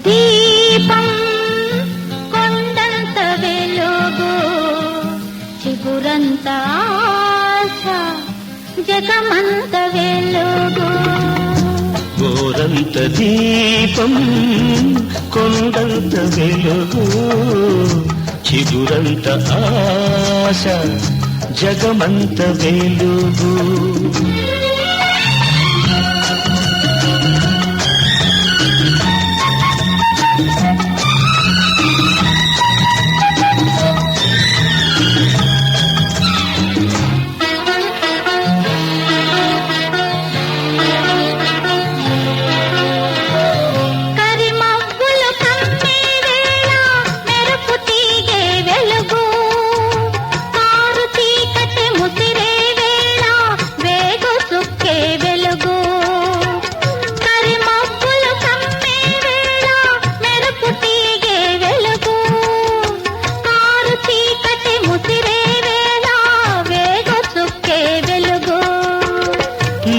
దీపం కొండంత వెలుగు చిగురంత ఆశ జగమంత వెలుగు గోరంత దీపం కొండంత వెలుగు చిగురంత ఆశ జగమంత వెలుగు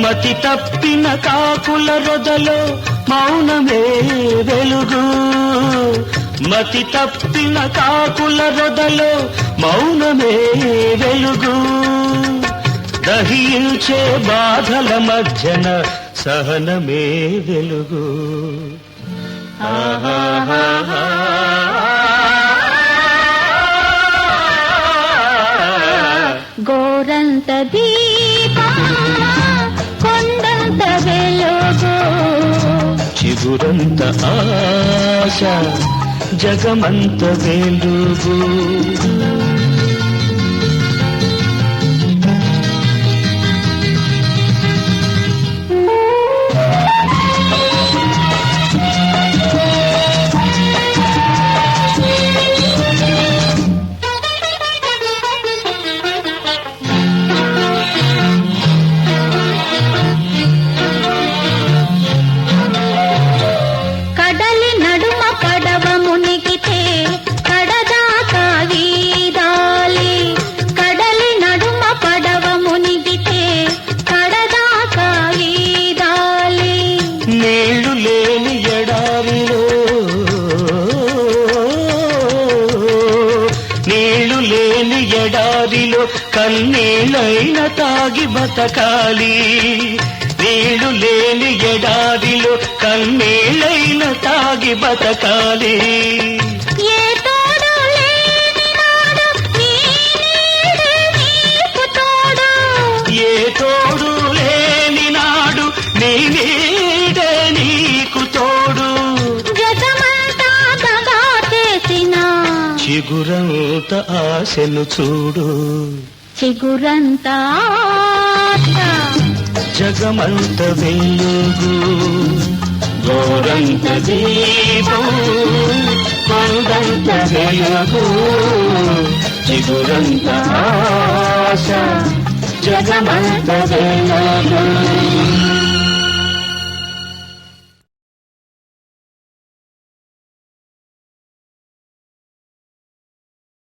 మతి తప్పిన కాకుల రొదలో మౌనమే వెలుగు మతి తప్పిన కాకుల రొదలో మౌనమే వెలుగు దహించే బాధల మధ్యన సహనమే వెలుగు గోరంత దీపం కొండంత వెలుగు చిగురంత ఆశ జగమంత వెలుగు ఎడారిలో కన్నీళ్ళైన తాగి బతకాలి నీళ్లు లేని ఎడారిలో కన్నీళ్ళైన తాగి బతకాలి ఏ తోడు లేని నాడు నీ నీడే నీకు తోడు ఏ తోడు లేని నాడు నీ నీడే నీకు తోడు జగమంతా దగా చేసిన చిగురంత ఆశను చూడు చిగురంత ఆశ జగమంత వెలుగు గోరంత దీపం కొండంత వెలుగు చిగురంత ఆశ జగమంత వెలుగు